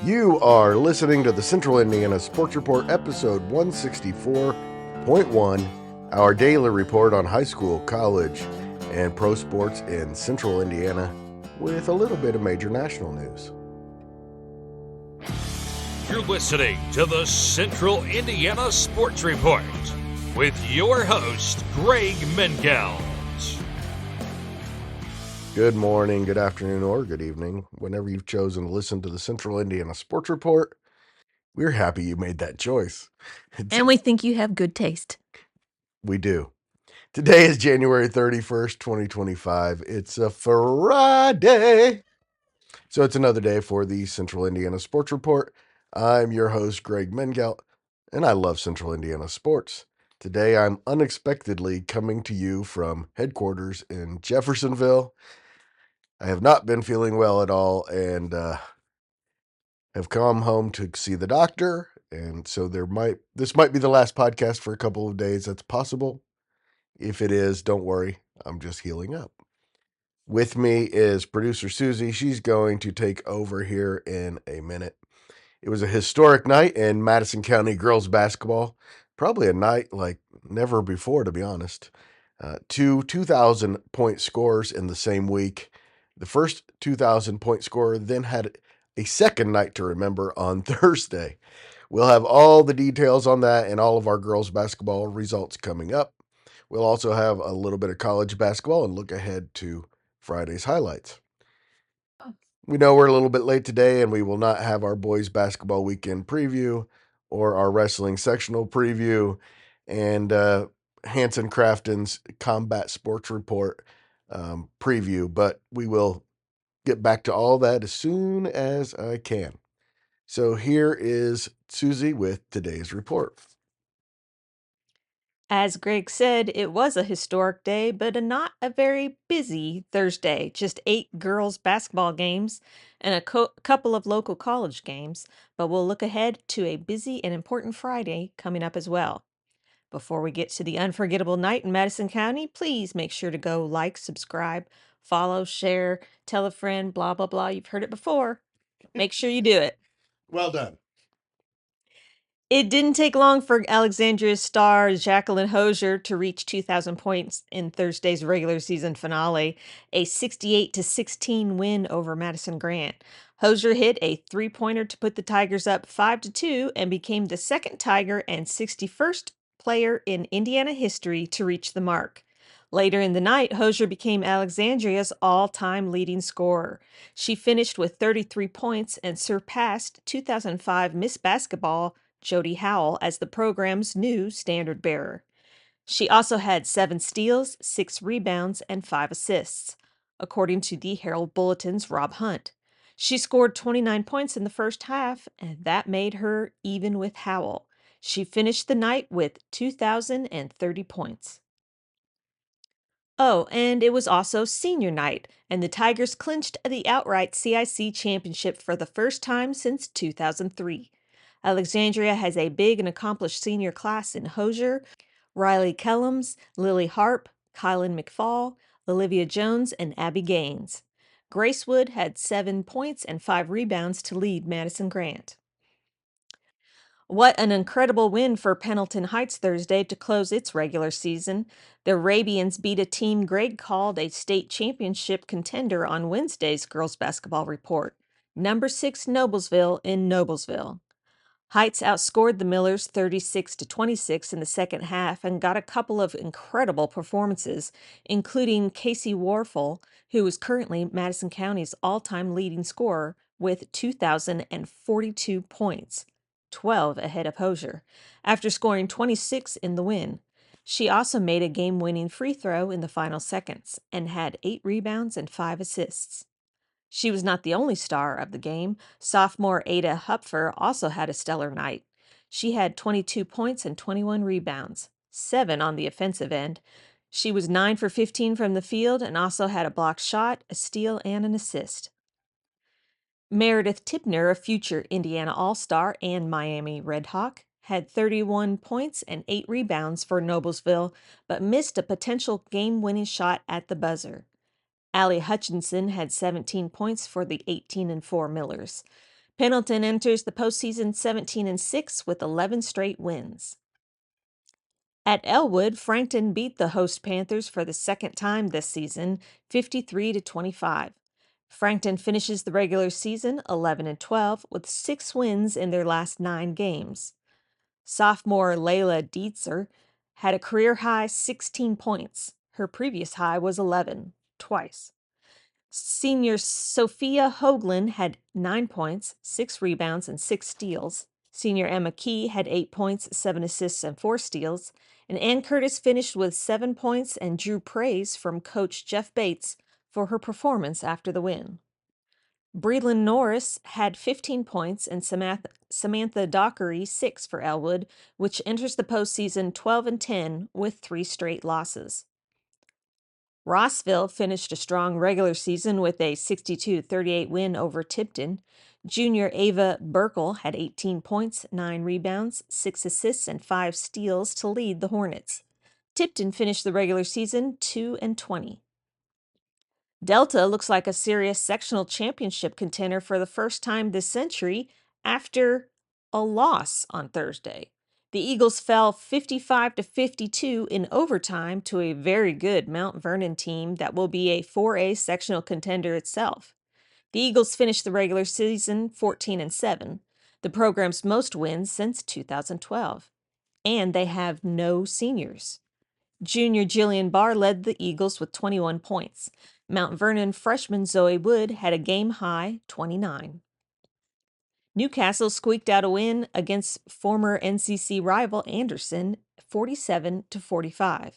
You are listening to the Central Indiana Sports Report, episode 164.1, our daily report on high school, college, and pro sports in Central Indiana, with a little bit of major national news. You're listening to the Central Indiana Sports Report with your host, Greg Mengelt. Good morning, good afternoon, or good evening, whenever you've chosen to listen to the Central Indiana Sports Report. We're happy you made that choice. And we think you have good taste. We do. Today is January 31st, 2025. It's a Friday. So it's another day for the Central Indiana Sports Report. I'm your host, Greg Mengelt, and I love Central Indiana sports. Today I'm unexpectedly coming to you from headquarters in Jeffersonville. I have not been feeling well at all and have come home to see the doctor. And so this might be the last podcast for a couple of days. That's possible. If it is, don't worry. I'm just healing up. With me is producer Susie. She's going to take over here in a minute. It was a historic night in Madison County girls basketball. Probably a night like never before, to be honest. Two 2,000-point scores in the same week. The first 2,000-point scorer then had a second night to remember on Thursday. We'll have all the details on that and all of our girls basketball results coming up. We'll also have a little bit of college basketball and look ahead to Friday's highlights. We know we're a little bit late today, and we will not have our boys basketball weekend preview or our wrestling sectional preview and Hanson Crafton's combat sports report preview, but we will get back to all that as soon as I can. So here is Susie with today's report. As Greg said, it was a historic day, but not a very busy Thursday. Just 8 girls' basketball games and a couple of local college games. But we'll look ahead to a busy and important Friday coming up as well. Before we get to the unforgettable night in Madison County, please make sure to go like, subscribe, follow, share, tell a friend, blah, blah, blah. You've heard it before. Make sure you do it. Well done. It didn't take long for Alexandria's star Jacqueline Hosier to reach 2,000 points in Thursday's regular season finale, a 68-16 win over Madison Grant. Hosier hit a three-pointer to put the Tigers up 5-2 and became the second Tiger and 61st player in Indiana history to reach the mark. Later in the night, Hosier became Alexandria's all-time leading scorer. She finished with 33 points and surpassed 2005 Miss Basketball Jody Howell as the program's new standard bearer. She also had 7 steals, 6 rebounds, and 5 assists, according to the Herald Bulletin's Rob Hunt. She scored 29 points in the first half, and that made her even with Howell. She finished the night with 2,030 points. Oh, and it was also senior night, and the Tigers clinched the outright CIC championship for the first time since 2003. Alexandria has a big and accomplished senior class in Hosier, Riley Kellums, Lily Harp, Kylan McFall, Olivia Jones, and Abby Gaines. Grace Wood had 7 points and 5 rebounds to lead Madison Grant. What an incredible win for Pendleton Heights Thursday to close its regular season. The Arabians beat a team Greg called a state championship contender on Wednesday's girls basketball report, number 6 Noblesville in Noblesville. Heights outscored the Millers 36-26 in the second half and got a couple of incredible performances, including Casey Warfel, who is currently Madison County's all-time leading scorer with 2,042 points, 12 ahead of Hosier, after scoring 26 in the win. She also made a game-winning free throw in the final seconds and had 8 rebounds and 5 assists. She was not the only star of the game. Sophomore Ada Hupfer also had a stellar night. She had 22 points and 21 rebounds, 7 on the offensive end. She was 9 for 15 from the field and also had a blocked shot, a steal, and an assist. Meredith Tipner, a future Indiana All-Star and Miami Redhawk, had 31 points and 8 rebounds for Noblesville, but missed a potential game-winning shot at the buzzer. Allie Hutchinson had 17 points for the 18-4 Millers. Pendleton enters the postseason 17-6 with 11 straight wins. At Elwood, Frankton beat the host Panthers for the second time this season, 53-25. Frankton finishes the regular season 11-12 with 6 wins in their last 9 games. Sophomore Layla Dietzer had a career-high 16 points. Her previous high was 11, twice. Senior Sophia Hoagland had 9 points, 6 rebounds, and 6 steals. Senior Emma Key had 8 points, 7 assists, and 4 steals. And Ann Curtis finished with 7 points and drew praise from Coach Jeff Bates for her performance after the win. Breland Norris had 15 points and Samantha Dockery 6 for Elwood, which enters the postseason 12-10 with 3 straight losses. Rossville finished a strong regular season with a 62-38 win over Tipton. Junior Ava Burkle had 18 points, 9 rebounds, 6 assists, and 5 steals to lead the Hornets. Tipton finished the regular season 2-20. Delta looks like a serious sectional championship contender for the first time this century after a loss on Thursday. The Eagles fell 55-52 in overtime to a very good Mount Vernon team that will be a 4A sectional contender itself. The Eagles finished the regular season 14-7, the program's most wins since 2012, and they have no seniors. Junior Jillian Barr led the Eagles with 21 points. Mount Vernon freshman Zoe Wood had a game-high 29. Newcastle squeaked out a win against former NCC rival Anderson, 47-45.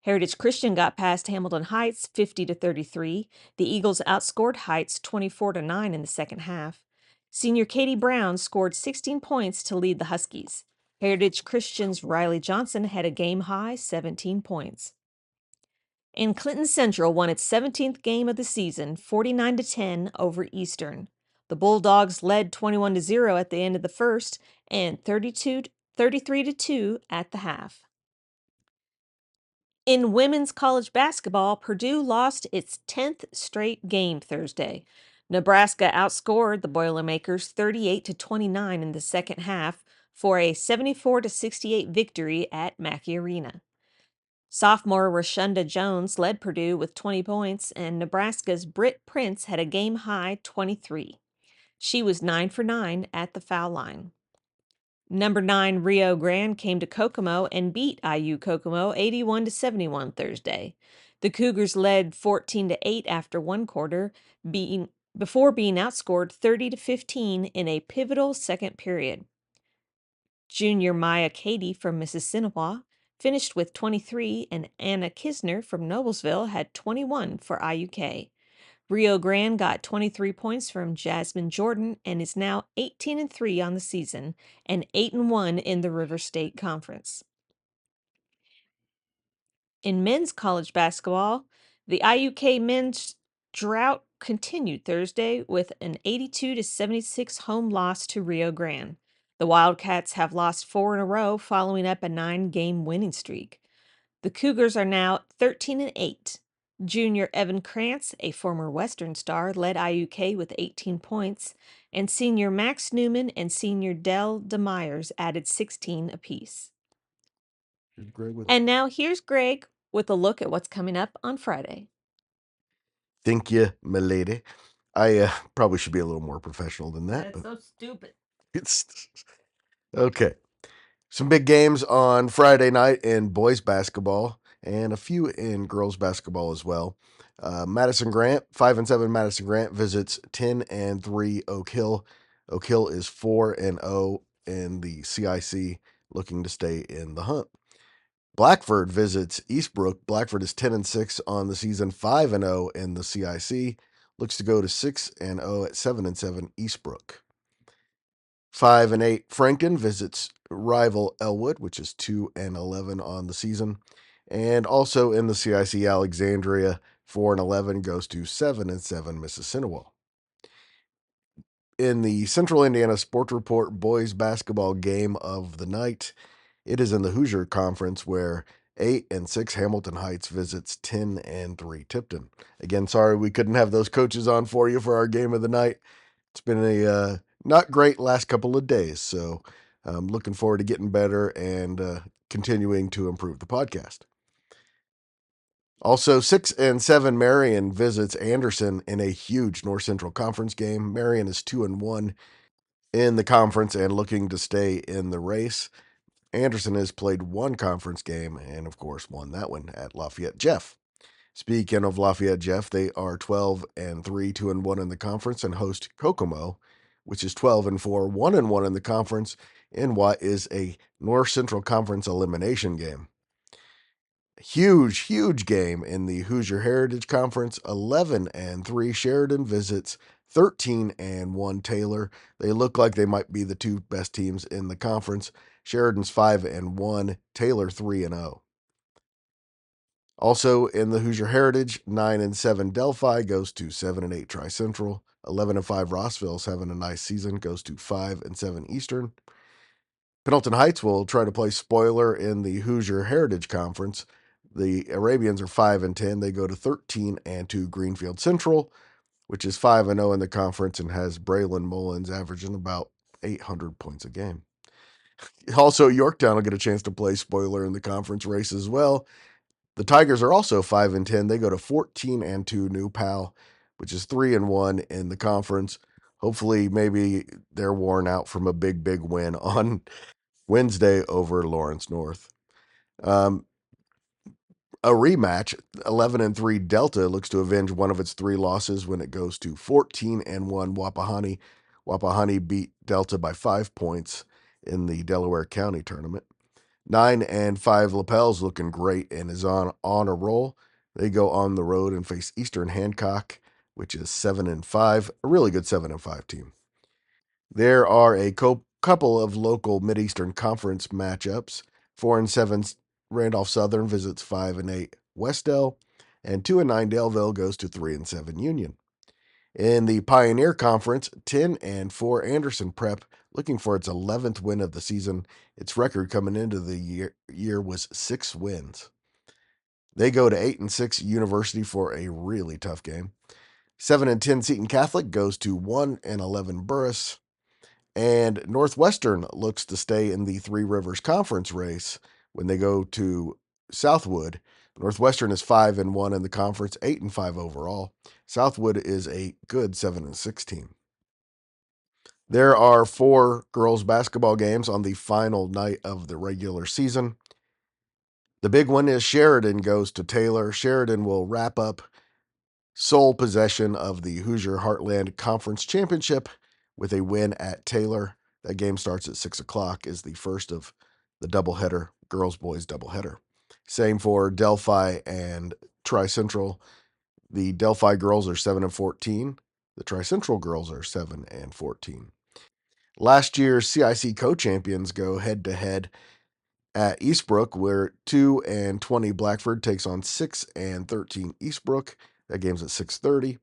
Heritage Christian got past Hamilton Heights, 50-33. The Eagles outscored Heights 24-9 in the second half. Senior Katie Brown scored 16 points to lead the Huskies. Heritage Christian's Riley Johnson had a game-high 17 points. And Clinton Central won its 17th game of the season, 49-10 over Eastern. The Bulldogs led 21-0 at the end of the first and 33-2 at the half. In women's college basketball, Purdue lost its 10th straight game Thursday. Nebraska outscored the Boilermakers 38-29 in the second half for a 74-68 victory at Mackey Arena. Sophomore Rashunda Jones led Purdue with 20 points, and Nebraska's Britt Prince had a game-high 23. She was 9 for 9 at the foul line. Number 9 Rio Grande came to Kokomo and beat IU Kokomo 81-71 Thursday. The Cougars led 14-8 after one quarter, before being outscored 30-15 in a pivotal second period. Junior Maya Cady from Mississinawa finished with 23, and Anna Kisner from Noblesville had 21 for IUK. Rio Grande got 23 points from Jasmine Jordan and is now 18-3 on the season and 8-1 in the River State Conference. In men's college basketball, the IUK men's drought continued Thursday with an 82-76 home loss to Rio Grande. The Wildcats have lost 4 in a row following up a 9-game winning streak. The Cougars are now 13-8. Junior Evan Krantz, a former Western star, led IUK with 18 points, and senior Max Newman and senior Dell DeMyers added 16 apiece. And now here's Greg with a look at what's coming up on Friday. Thank you, milady. I probably should be a little more professional than that. That's so stupid. It's okay. Some big games on Friday night in boys basketball and a few in girls basketball as well. Madison Grant, 5-7 Madison Grant visits 10-3 Oak Hill. Oak Hill is 4-0 in the CIC, looking to stay in the hunt. Blackford visits Eastbrook. Blackford is 10-6 on the season, 5-0 in the CIC, looks to go to 6-0 at 7-7 Eastbrook. 5-8 Franklin visits rival Elwood, which is 2-11 on the season. And also in the CIC, Alexandria, 4-11 goes to 7-7 Mississinawa. In the Central Indiana Sports Report boys basketball game of the night, it is in the Hoosier Conference where 8-6 Hamilton Heights visits 10-3 Tipton. Again, sorry we couldn't have those coaches on for you for our game of the night. It's been a not great last couple of days, so I'm looking forward to getting better and continuing to improve the podcast. Also, 6 and 7 Marion visits Anderson in a huge North Central Conference game. Marion is 2 and 1 in the conference and looking to stay in the race. Anderson has played one conference game and, of course, won that one at Lafayette Jeff. Speaking of Lafayette Jeff, they are 12 and 3, 2 and 1 in the conference, and host Kokomo, which is 12 and 4, 1 and 1 in the conference in what is a North Central Conference elimination game. Huge game in the Hoosier Heritage Conference. 11 and 3 Sheridan visits 13 and 1 Taylor. They look like they might be the two best teams in the conference. Sheridan's 5 and 1, Taylor 3 and 0. Also in the Hoosier Heritage, 9 and 7 Delphi goes to 7 and 8 Tri Central. 11 and 5 Rossville's having a nice season, goes to 5 and 7 Eastern. Pendleton Heights will try to play spoiler in the Hoosier Heritage Conference. The Arabians are 5 and 10. They go to 13 and 2 Greenfield Central, which is 5 and 0 in the conference and has Braylon Mullins averaging about 800 points a game. Also, Yorktown will get a chance to play spoiler in the conference race as well. The Tigers are also 5 and 10. They go to 14 and 2 New Pal, which is 3 and 1 in the conference. Hopefully, maybe they're worn out from a big win on Wednesday over Lawrence North. A rematch, 11 and 3 Delta looks to avenge one of its three losses when it goes to 14 and 1 Wapahani. Wapahani beat Delta by 5 points in the Delaware County tournament. 9 and 5 Lapel's looking great and is on a roll. They go on the road and face Eastern Hancock, which is 7 and 5, a really good 7 and 5 team. There are a couple of local Mideastern Conference matchups. 4 and 7 Randolph Southern visits 5 and 8 Westdale, and 2 and 9 Daleville goes to 3 and 7 Union. In the Pioneer Conference, 10 and 4 Anderson Prep looking for its 11th win of the season. Its record coming into the year was 6 wins. They go to 8 and 6 University for a really tough game. 7 and 10 Seton Catholic goes to 1 and 11 Burris. And Northwestern looks to stay in the Three Rivers Conference race when they go to Southwood. Northwestern is 5 and 1 in the conference, 8 and 5 overall. Southwood is a good 7 and 6 team. There are 4 girls basketball games on the final night of the regular season. The big one is Sheridan goes to Taylor. Sheridan will wrap up sole possession of the Hoosier Heartland Conference Championship with a win at Taylor. That game starts at 6 o'clock, is the first of the doubleheader, girls-boys doubleheader. Same for Delphi and Tri-Central. The Delphi girls are 7 and 14. The Tri-Central girls are 7 and 14. Last year's CIC co-champions go head-to-head at Eastbrook, where 2 and 20 Blackford takes on 6 and 13 Eastbrook. That game's at 6:30.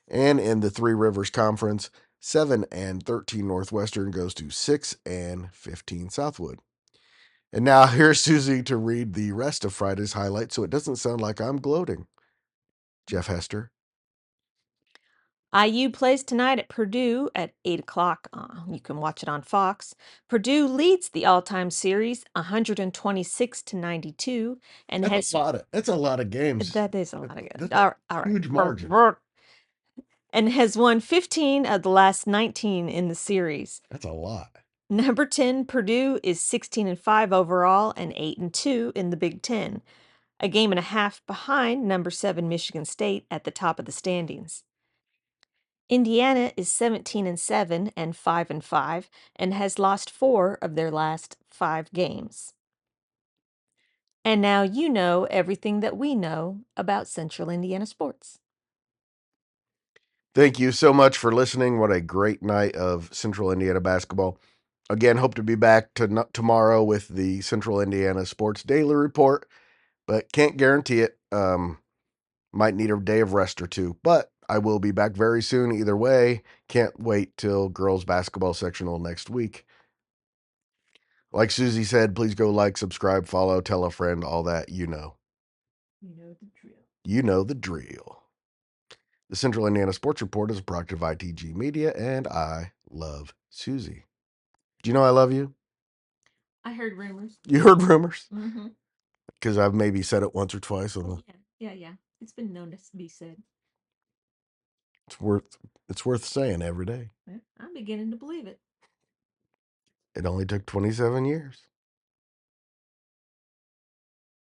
And in the Three Rivers Conference, 7 and 13 Northwestern goes to 6 and 15 Southwood. And now here's Susie to read the rest of Friday's highlights so it doesn't sound like I'm gloating. Jeff Hester. IU plays tonight at Purdue at 8 o'clock. You can watch it on Fox. Purdue leads the all-time series 126 to 92 and That's a lot of games. that is a lot of good. That's All right. huge margin. And has won 15 of the last 19 in the series. That's a lot. Number 10 Purdue is 16 and 5 overall and 8 and 2 in the Big 10. A game and a half behind number 7 Michigan State at the top of the standings. Indiana is 17 and 7 and 5 and 5 and has lost 4 of their last 5 games. And now you know everything that we know about Central Indiana sports. Thank you so much for listening. What a great night of Central Indiana basketball. Again, hope to be back tomorrow with the Central Indiana Sports Daily Report, but can't guarantee it. Might need a day of rest or two, but I will be back very soon either way. Can't wait till girls basketball sectional next week. Like Susie said, please go like, subscribe, follow, tell a friend, all that, you know. You know the drill. You know the drill. The Central Indiana Sports Report is a product of ITG Media, and I love Susie. Do you know I love you? I heard rumors. You heard rumors? Mm-hmm. Because I've maybe said it once or twice. Yeah. It's been known to be said. It's worth saying every day. I'm beginning to believe it. It only took 27 years.